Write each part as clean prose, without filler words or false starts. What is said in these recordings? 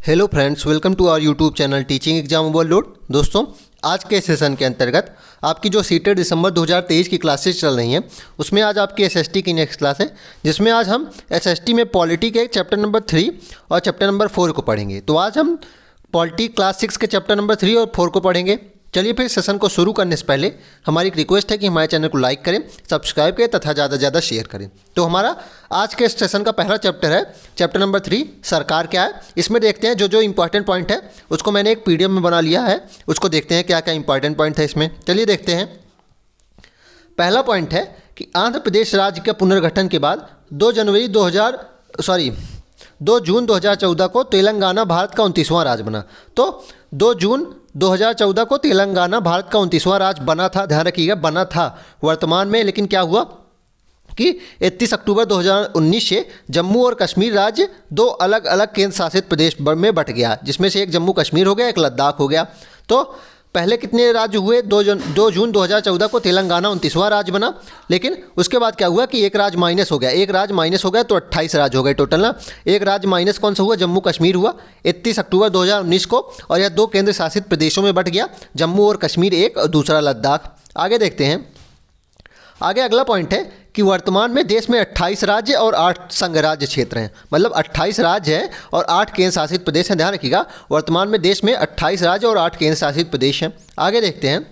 Hello friends, welcome to our YouTube channel teaching exam overload. दोस्तों, आज के session के अंतर्गत आपकी जो सीटेड दिसंबर 2023 की क्लासेस चल रही हैं उसमें आज आपकी एसएसटी की नेक्स्ट क्लास है, जिसमें आज हम एसएसटी में पॉलिटी के चैप्टर नंबर 3 और चैप्टर नंबर 4 को पढ़ेंगे। तो आज हम पॉलिटी क्लास 6 के चैप्टर नंबर 3 और 4 को पढ़ेंगे। चलिए फिर सेशन को शुरू करने से पहले हमारी एक रिक्वेस्ट है कि हमारे चैनल को लाइक करें, सब्सक्राइब करें तथा ज़्यादा से ज़्यादा शेयर करें। तो हमारा आज के सेशन का पहला चैप्टर है चैप्टर नंबर 3, सरकार क्या है। इसमें देखते हैं जो इंपॉर्टेंट पॉइंट है उसको मैंने एक पीडीएफ में बना लिया है, उसको देखते हैं क्या क्या इंपॉर्टेंट पॉइंट है इसमें। चलिए देखते हैं। पहला पॉइंट है कि आंध्र प्रदेश राज्य के पुनर्गठन के बाद 2 जून 2014 को तेलंगाना भारत का 29वां राज्य बना। तो 2 जून 2014 को तेलंगाना भारत का 29वां राज्य बना था। ध्यान रखिएगा, बना था वर्तमान में, लेकिन क्या हुआ कि 31 अक्टूबर 2019 से जम्मू और कश्मीर राज्य 2 अलग अलग केंद्र शासित प्रदेश में बंट गया, जिसमें से एक जम्मू कश्मीर हो गया, एक लद्दाख हो गया। तो पहले कितने राज्य हुए? 2 जून 2014 को तेलंगाना 29वां राज्य बना, लेकिन उसके बाद क्या हुआ कि एक राज्य माइनस हो गया। एक राज्य माइनस हो गया तो 28 राज्य हो गए टोटल ना। एक राज्य माइनस कौन सा हुआ? जम्मू कश्मीर हुआ 31 अक्टूबर 2019 को, और यह 2 केंद्र शासित प्रदेशों में बंट गया, जम्मू और कश्मीर एक और दूसरा लद्दाख। आगे देखते हैं। आगे अगला पॉइंट है कि वर्तमान में देश में 28 राज्य और 8 संघ राज्य क्षेत्र हैं। मतलब 28 राज्य हैं और 8 केंद्र शासित प्रदेश हैं। ध्यान रखिएगा, वर्तमान में देश में 28 राज्य और 8 केंद्र शासित प्रदेश हैं। आगे देखते हैं।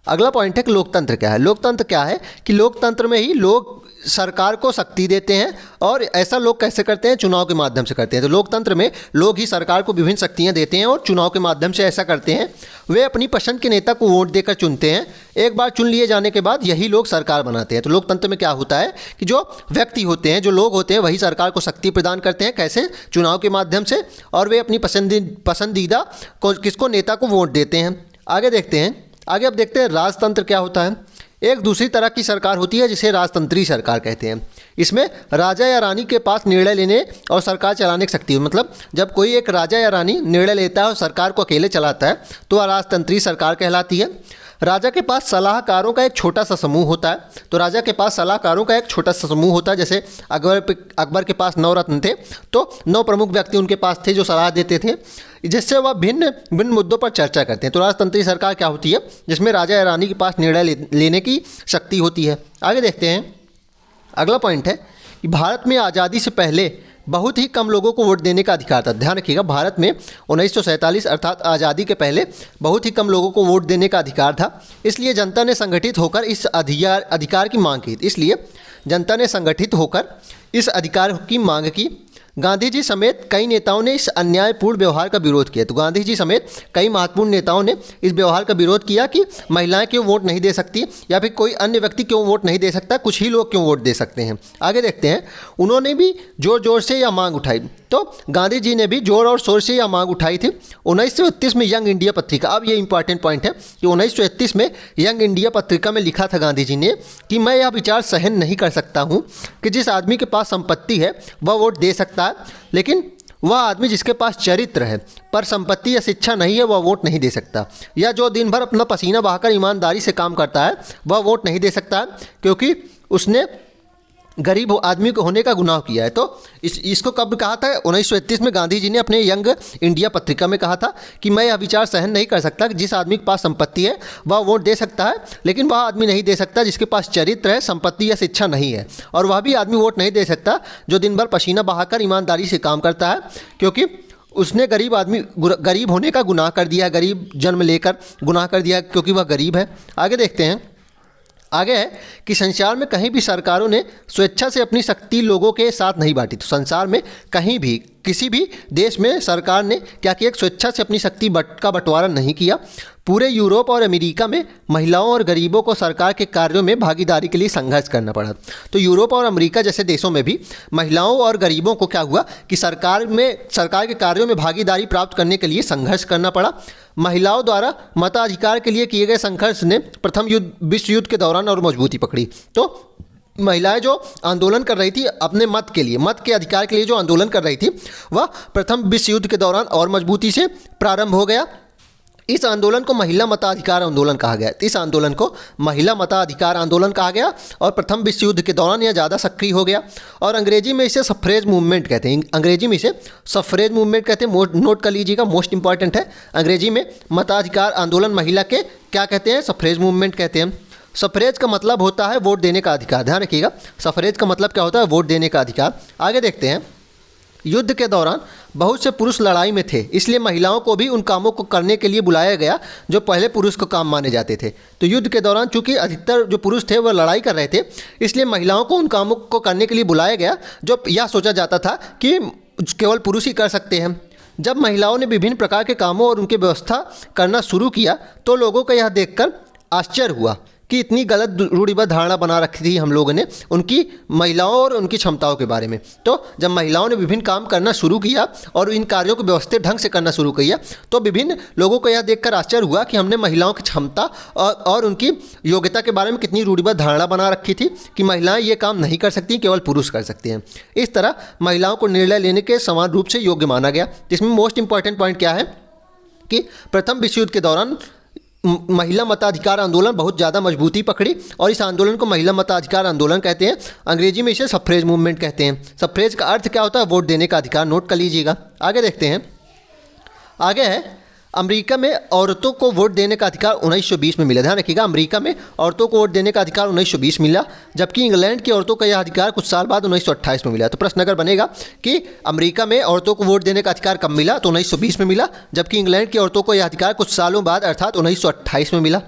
अगला पॉइंट है कि लोकतंत्र क्या है। लोकतंत्र क्या है कि लोकतंत्र में ही लोग सरकार को शक्ति देते हैं, और ऐसा लोग कैसे करते हैं? चुनाव के माध्यम से करते हैं। तो लोकतंत्र में लोग ही सरकार को विभिन्न शक्तियां देते हैं और चुनाव के माध्यम से ऐसा करते हैं। वे अपनी पसंद के नेता को वोट देकर चुनते हैं। एक बार चुन लिए जाने के बाद यही लोग सरकार बनाते हैं। तो लोकतंत्र में क्या होता है कि जो व्यक्ति होते हैं, जो लोग होते हैं, वही सरकार को शक्ति प्रदान करते हैं। कैसे? चुनाव के माध्यम से, और वे अपनी पसंदीदा किसको नेता को वोट देते हैं। आगे देखते हैं। आगे अब देखते हैं राजतंत्र क्या होता है। एक दूसरी तरह की सरकार होती है जिसे राजतंत्री सरकार कहते हैं। इसमें राजा या रानी के पास निर्णय लेने और सरकार चलाने की शक्ति है। मतलब जब कोई एक राजा या रानी निर्णय लेता है और सरकार को अकेले चलाता है तो वह राजतंत्री सरकार कहलाती है। राजा के पास सलाहकारों का एक छोटा सा समूह होता है। तो राजा के पास सलाहकारों का एक छोटा सा समूह होता है। जैसे अकबर के पास 9 रत्न थे, तो 9 प्रमुख व्यक्ति उनके पास थे जो सलाह देते थे, जिससे वह भिन्न भिन्न मुद्दों पर चर्चा करते हैं। तो राजतंत्री सरकार क्या होती है? जिसमें राजा या रानी के पास निर्णय लेने की शक्ति होती है। आगे देखते हैं। अगला पॉइंट है कि भारत में आज़ादी से पहले बहुत ही कम लोगों को वोट देने का अधिकार था। ध्यान रखिएगा, भारत में 1947 अर्थात आज़ादी के पहले बहुत ही कम लोगों को वोट देने का अधिकार था। इसलिए जनता ने संगठित होकर इस अधिकार की मांग की। इसलिए जनता ने संगठित होकर इस अधिकार की मांग की। गांधी जी समेत कई नेताओं ने इस अन्यायपूर्ण व्यवहार का विरोध किया। तो गांधी जी समेत कई महत्वपूर्ण नेताओं ने इस व्यवहार का विरोध किया कि महिलाएं क्यों वोट नहीं दे सकती, या फिर कोई अन्य व्यक्ति क्यों वोट नहीं दे सकता, कुछ ही लोग क्यों वोट दे सकते हैं। आगे देखते हैं। उन्होंने भी जोर जोर से यह मांग उठाई। तो गांधी जी ने भी जोर और शोर से यह मांग उठाई थी। 1931 में यंग इंडिया पत्रिका, अब ये इंपॉर्टेंट पॉइंट है कि 1931 में यंग इंडिया पत्रिका में लिखा था गांधी जी ने कि मैं यह विचार सहन नहीं कर सकता हूँ कि जिस आदमी के पास संपत्ति है वह वोट दे सकता है, लेकिन वह आदमी जिसके पास चरित्र है पर संपत्ति या शिक्षा नहीं है वह वोट नहीं दे सकता। या जो दिन भर अपना पसीना बहाकर ईमानदारी से काम करता है वह वोट नहीं दे सकता, क्योंकि उसने गरीब आदमी को होने का गुनाह किया है। तो इसको कब कहा था? 1931 में गांधी जी ने अपने यंग इंडिया पत्रिका में कहा था कि मैं यह विचार सहन नहीं कर सकता कि जिस आदमी के पास संपत्ति है वह वोट दे सकता है, लेकिन वह आदमी नहीं दे सकता जिसके पास चरित्र है, संपत्ति या शिक्षा नहीं है। और वह भी आदमी वोट नहीं दे सकता जो दिन भर पसीना बहाकर ईमानदारी से काम करता है, क्योंकि उसने गरीब होने का गुनाह कर दिया है, गरीब जन्म लेकर गुनाह कर दिया क्योंकि वह गरीब है। आगे देखते हैं। आगे है कि संसार में कहीं भी सरकारों ने स्वेच्छा से अपनी शक्ति लोगों के साथ नहीं बांटी। तो संसार में कहीं भी किसी भी देश में सरकार ने क्या किया? स्वेच्छा से अपनी शक्ति का बंटवारा नहीं किया। पूरे यूरोप और अमेरिका में महिलाओं और गरीबों को सरकार के कार्यों में भागीदारी के लिए संघर्ष करना पड़ा। तो यूरोप और अमेरिका जैसे देशों में भी महिलाओं और गरीबों को क्या हुआ कि सरकार के कार्यों में भागीदारी प्राप्त करने के लिए संघर्ष करना पड़ा। महिलाओं द्वारा मताधिकार के लिए किए गए संघर्ष ने प्रथम विश्व युद्ध के दौरान और मजबूती पकड़ी। तो महिलाएं जो आंदोलन कर रही थी अपने मत के लिए, मत के अधिकार के लिए जो आंदोलन कर रही थी, वह प्रथम विश्व युद्ध के दौरान और मजबूती से प्रारंभ हो गया। इस आंदोलन को महिला मताधिकार आंदोलन कहा गया। इस आंदोलन को महिला मताधिकार आंदोलन कहा गया और प्रथम विश्व युद्ध के दौरान यह ज़्यादा सक्रिय हो गया और अंग्रेजी में इसे सफ्रेज मूवमेंट कहते हैं। अंग्रेजी में इसे सफ्रेज मूवमेंट कहते हैं। नोट कर लीजिएगा, मोस्ट इंपॉर्टेंट है। अंग्रेजी में मताधिकार आंदोलन महिला के क्या कहते हैं? सफ्रेज मूवमेंट कहते हैं। सफ्रेज का मतलब होता है वोट देने का अधिकार। ध्यान रखिएगा, सफ्रेज का मतलब क्या होता है? वोट देने का अधिकार। आगे देखते हैं। युद्ध के दौरान बहुत से पुरुष लड़ाई में थे, इसलिए महिलाओं को भी उन कामों को करने के लिए बुलाया गया जो पहले पुरुष को काम माने जाते थे। तो युद्ध के दौरान चूंकि अधिकतर जो पुरुष थे वह लड़ाई कर रहे थे, इसलिए महिलाओं को उन कामों को करने के लिए बुलाया गया जो यह सोचा जाता था कि केवल पुरुष ही कर सकते हैं। जब महिलाओं ने विभिन्न प्रकार के कामों और उनकी व्यवस्था करना शुरू किया तो लोगों को यह देखकर आश्चर्य हुआ कि इतनी गलत रूढ़िबद्ध धारणा बना रखी थी हम लोगों ने उनकी महिलाओं और उनकी क्षमताओं के बारे में। तो जब महिलाओं ने विभिन्न काम करना शुरू किया और इन कार्यों को व्यवस्थित ढंग से करना शुरू किया तो विभिन्न लोगों को यह देखकर आश्चर्य हुआ कि हमने महिलाओं की क्षमता और उनकी योग्यता के बारे में कितनी रूढ़िबद्ध धारणा बना रखी थी कि महिलाएं ये काम नहीं कर सकती, केवल पुरुष कर सकते हैं। इस तरह महिलाओं को निर्णय लेने के समान रूप से योग्य माना गया। जिसमें मोस्ट इंपॉर्टेंट पॉइंट क्या है कि प्रथम विश्व युद्ध के दौरान महिला मताधिकार आंदोलन बहुत ज़्यादा मजबूती पकड़ी और इस आंदोलन को महिला मताधिकार आंदोलन कहते हैं। अंग्रेजी में इसे सफ्रेज मूवमेंट कहते हैं। सफ्रेज का अर्थ क्या होता है? वोट देने का अधिकार। नोट कर लीजिएगा। आगे देखते हैं। आगे है अमेरिका में औरतों को वोट देने का अधिकार 1920 में मिला। ध्यान रखिएगा, अमेरिका में औरतों को वोट देने का अधिकार 1920 मिला, जबकि इंग्लैंड की औरतों का यह अधिकार कुछ साल बाद 1928 में मिला। तो प्रश्न अगर बनेगा कि अमेरिका में औरतों को वोट देने का अधिकार कब मिला, तो 1920 में मिला, जबकि इंग्लैंड की औरतों को यह अधिकार कुछ सालों बाद अर्थात 1928 में मिला।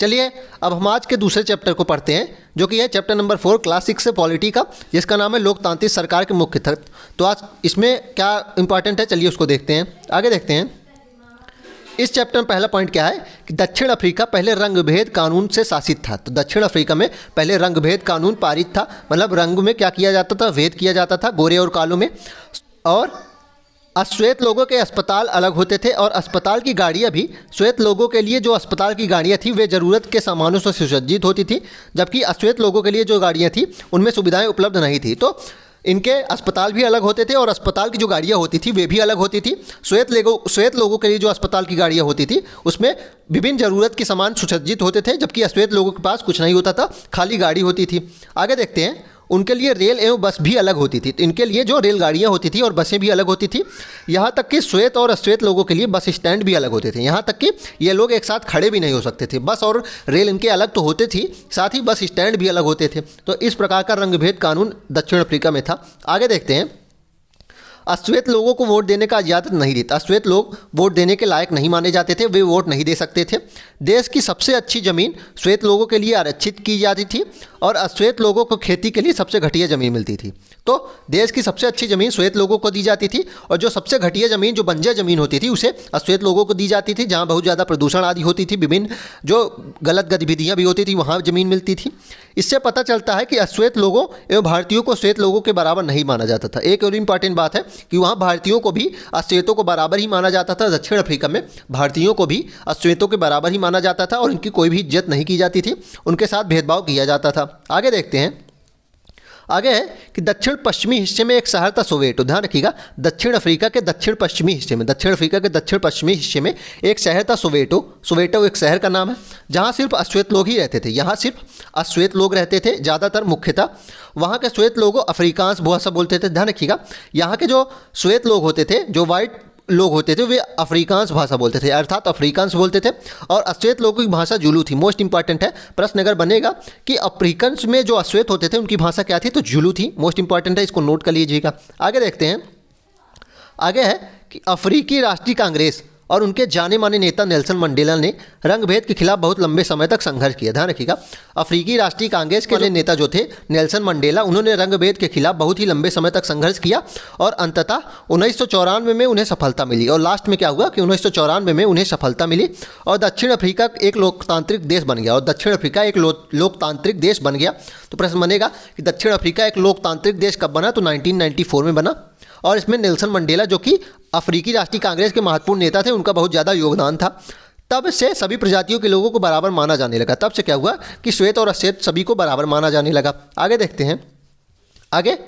चलिए अब हम आज के दूसरे चैप्टर को पढ़ते हैं जो कि है चैप्टर नंबर 4 क्लास 6 से पॉलिटी का, जिसका नाम है लोकतांत्रिक सरकार के मुख्य तत्व। तो आज इसमें क्या इंपॉर्टेंट है, चलिए उसको देखते हैं। आगे देखते हैं। इस चैप्टर में पहला पॉइंट क्या है कि दक्षिण अफ्रीका पहले रंगभेद कानून से शासित था। तो दक्षिण अफ्रीका में पहले रंगभेद कानून पारित था, मतलब रंग में क्या किया जाता था? भेद किया जाता था गोरे और कालों में। और अश्वेत लोगों के अस्पताल अलग होते थे और अस्पताल की गाड़ियाँ भी श्वेत लोगों के लिए जो अस्पताल की गाड़ियाँ थी वे ज़रूरत के सामानों से सुसज्जित होती थी, जबकि अश्वेत लोगों के लिए जो गाड़ियाँ थी उनमें सुविधाएँ उपलब्ध नहीं थी। तो इनके अस्पताल भी अलग होते थे और अस्पताल की जो गाड़ियाँ होती थी वे भी अलग होती थी। श्वेत लोगों के लिए जो अस्पताल की गाड़ियाँ होती थी उसमें विभिन्न ज़रूरत के सामान सुसज्जित होते थे, जबकि अश्वेत लोगों के पास कुछ नहीं होता था, खाली गाड़ी होती थी। आगे देखते हैं। उनके लिए रेल एवं बस भी अलग होती थी। तो इनके लिए जो रेलगाड़ियाँ होती थी और बसें भी अलग होती थी। यहाँ तक कि श्वेत और अश्वेत लोगों के लिए बस स्टैंड भी अलग होते थे। यहाँ तक कि ये लोग एक साथ खड़े भी नहीं हो सकते थे। बस और रेल इनके अलग तो होते थी, साथ ही बस स्टैंड भी अलग होते थे। तो इस प्रकार का रंगभेद कानून दक्षिण अफ्रीका में था। आगे देखते हैं। अश्वेत लोगों को वोट देने का इजाज़त नहीं दी। अश्वेत लोग वोट देने के लायक नहीं माने जाते थे, वे वोट नहीं दे सकते थे। देश की सबसे अच्छी ज़मीन श्वेत लोगों के लिए आरक्षित की जाती थी और अश्वेत लोगों को खेती के लिए सबसे घटिया ज़मीन मिलती थी। तो देश की सबसे अच्छी ज़मीन श्वेत लोगों को दी जाती थी और जो सबसे घटिया ज़मीन, जो बंजर ज़मीन होती थी, उसे अश्वेत लोगों को दी जाती थी, जहाँ बहुत ज़्यादा प्रदूषण आदि होती थी, विभिन्न जो गलत गतिविधियाँ भी होती थी वहाँ ज़मीन मिलती थी। इससे पता चलता है कि अश्वेत लोगों एवं भारतीयों को श्वेत लोगों के बराबर नहीं माना जाता था। एक और इम्पॉर्टेंट बात है कि वहाँ भारतीयों को भी अश्वेतों को बराबर ही माना जाता था। दक्षिण अफ्रीका में भारतीयों को भी अश्वेतों के बराबर ही माना जाता था और इनकी कोई भी इज्जत नहीं की जाती थी, उनके साथ भेदभाव किया जाता था। आगे देखते हैं। आगे है कि दक्षिण पश्चिमी हिस्से में एक शहर था सोवेटो। ध्यान रखिएगा, दक्षिण अफ्रीका के दक्षिण पश्चिमी हिस्से में, दक्षिण अफ्रीका के दक्षिण पश्चिमी हिस्से में एक शहर था सोवेटो। सोवेटो एक शहर का नाम है जहाँ सिर्फ अश्वेत लोग ही रहते थे। यहाँ सिर्फ अश्वेत लोग रहते थे, ज़्यादातर मुख्यतः वहाँ के श्वेत लोगों अफ्रीकांस भाषा बोलते थे। ध्यान रखिएगा, यहाँ के जो श्वेत लोग होते थे, जो वाइट लोग होते थे, वे अफ्रीकांस भाषा बोलते थे, अर्थात अफ्रीकांस बोलते थे। और अश्वेत लोगों की भाषा जुलू थी। मोस्ट इंपॉर्टेंट है, प्रश्न अगर बनेगा कि अफ्रीकन्स में जो अश्वेत होते थे उनकी भाषा क्या थी, तो जुलू थी। मोस्ट इंपॉर्टेंट है, इसको नोट कर लीजिएगा। आगे देखते हैं। आगे है कि अफ्रीकी राष्ट्रीय कांग्रेस और उनके जाने माने नेता नेल्सन मंडेला ने रंगभेद के खिलाफ बहुत लंबे समय तक संघर्ष किया। ध्यान रखिएगा, अफ्रीकी राष्ट्रीय कांग्रेस के नेता जो थे नेल्सन मंडेला, उन्होंने रंगभेद के खिलाफ बहुत ही लंबे समय तक संघर्ष किया और अंततः 1994 में उन्हें सफलता मिली। और लास्ट में क्या हुआ कि 1994 में उन्हें सफलता मिली और दक्षिण अफ्रीका एक लोकतांत्रिक देश बन गया। और दक्षिण अफ्रीका एक लोकतांत्रिक देश बन गया। तो प्रश्न बनेगा कि दक्षिण अफ्रीका एक लोकतांत्रिक देश कब बना, तो 1994 में बना। और इसमें नेल्सन मंडेला जो कि अफ्रीकी राष्ट्रीय कांग्रेस के महत्वपूर्ण नेता थे, उनका बहुत ज़्यादा योगदान था। तब से सभी प्रजातियों के लोगों को बराबर माना जाने लगा। तब से क्या हुआ कि श्वेत और अश्वेत सभी को बराबर माना जाने लगा। आगे देखते हैं। आगे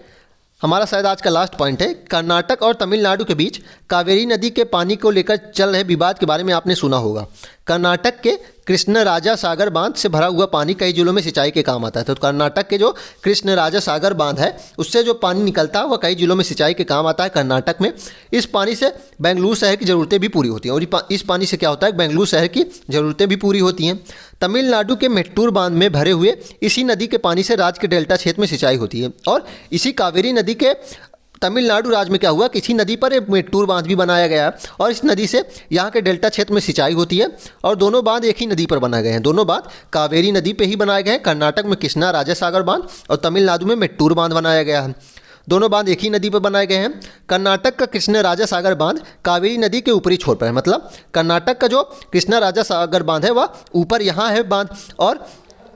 हमारा शायद आज का लास्ट पॉइंट है, कर्नाटक और तमिलनाडु के बीच कावेरी नदी के पानी को लेकर चल रहे विवाद के बारे में आपने सुना होगा। कर्नाटक के कृष्णराजा सागर बांध से भरा हुआ पानी कई जिलों में सिंचाई के काम आता है। तो कर्नाटक के जो कृष्णराजा सागर बांध है उससे जो पानी निकलता है वह कई जिलों में सिंचाई के काम आता है कर्नाटक में। इस पानी से बेंगलुरु शहर की ज़रूरतें भी पूरी होती हैं और इस पानी से क्या होता है, बेंगलुरु शहर की ज़रूरतें भी पूरी होती हैं। तमिलनाडु के मेट्टूर बांध में भरे हुए इसी नदी के पानी से राज्य के डेल्टा क्षेत्र में सिंचाई होती है और इसी कावेरी नदी के तमिलनाडु राज्य में क्या हुआ कि इसी नदी पर एक मेट्टूर बांध भी बनाया गया है और इस नदी से यहाँ के डेल्टा क्षेत्र में सिंचाई होती है और दोनों बांध एक ही नदी पर बनाए गए हैं। दोनों बांध कावेरी नदी पे ही बनाए गए हैं। कर्नाटक में कृष्णा राजा सागर बांध और तमिलनाडु में मेट्टूर बांध बनाया गया है। दोनों बांध एक ही नदी पर बनाए गए हैं। कर्नाटक का कृष्णा राजा सागर बांध कावेरी नदी के ऊपरी छोर पर है, मतलब कर्नाटक का जो कृष्णा राजा सागर बांध है वह ऊपर यहाँ है बांध और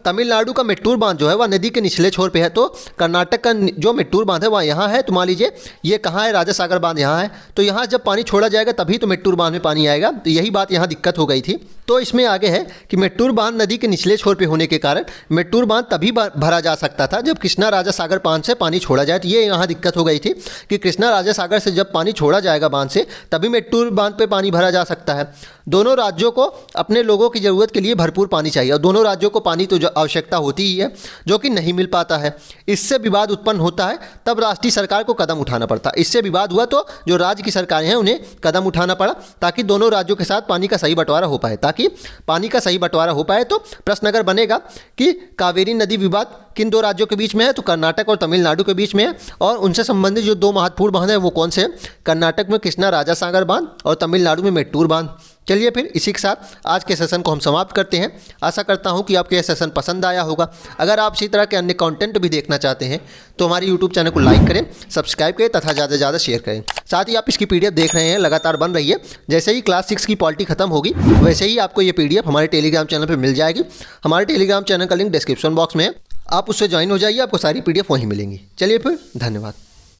तमिलनाडु का मेट्टूर बांध जो है वह नदी के निचले छोर पे है। तो कर्नाटक का जो मेट्टूर बांध है वह यहाँ है। तो मान लीजिए ये कहाँ है, राजा सागर बांध यहाँ है। तो यहाँ जब पानी छोड़ा जाएगा तभी तो मेट्टूर बांध में पानी आएगा। तो यही बात यहाँ दिक्कत हो गई थी। तो इसमें आगे है कि मेट्टूर बांध नदी के निचले छोर पे होने के कारण मेट्टूर बांध तभी भरा जा सकता था जब कृष्णा राजा सागर बांध से पानी छोड़ा जाए। तो ये यहाँ दिक्कत हो गई थी कि कृष्णा राजा सागर से जब पानी छोड़ा जाएगा बांध से तभी मेट्टूर बांध पे पानी भरा जा सकता है। दोनों राज्यों को अपने लोगों की ज़रूरत के लिए भरपूर पानी चाहिए और दोनों राज्यों को पानी तो आवश्यकता होती ही है जो कि नहीं मिल पाता है। इससे विवाद उत्पन्न होता है, तब राष्ट्रीय सरकार को कदम उठाना पड़ता है। इससे विवाद हुआ तो जो राज्य की सरकारें हैं उन्हें कदम उठाना पड़ा ताकि दोनों राज्यों के साथ पानी का सही बंटवारा हो पाए। तो प्रश्न अगर बनेगा कि कावेरी नदी विवाद किन दो राज्यों के बीच में है, तो कर्नाटक और तमिलनाडु के बीच में है और उनसे संबंधित जो दो महत्वपूर्ण बांध हैं वो कौन से हैं, कर्नाटक में कृष्णा राजा सागर बांध और तमिलनाडु में मेट्टूर बांध। चलिए फिर इसी के साथ आज के सेशन को हम समाप्त करते हैं। आशा करता हूं कि आपको यह सेशन पसंद आया होगा। अगर आप इसी तरह के अन्य कंटेंट भी देखना चाहते हैं तो हमारे यूट्यूब चैनल को लाइक करें, सब्सक्राइब करें तथा ज़्यादा से ज़्यादा शेयर करें। साथ ही आप इसकी PDF देख रहे हैं, लगातार बन रही है। जैसे ही क्लास 6 की पॉलिटी खत्म होगी वैसे ही आपको ये PDF हमारे टेलीग्राम चैनल पर मिल जाएगी। हमारे टेलीग्राम चैनल का लिंक डिस्क्रिप्शन बॉक्स में है, आप उससे ज्वाइन हो जाइए, आपको सारी PDF वहीं मिलेंगी। चलिए फिर, धन्यवाद।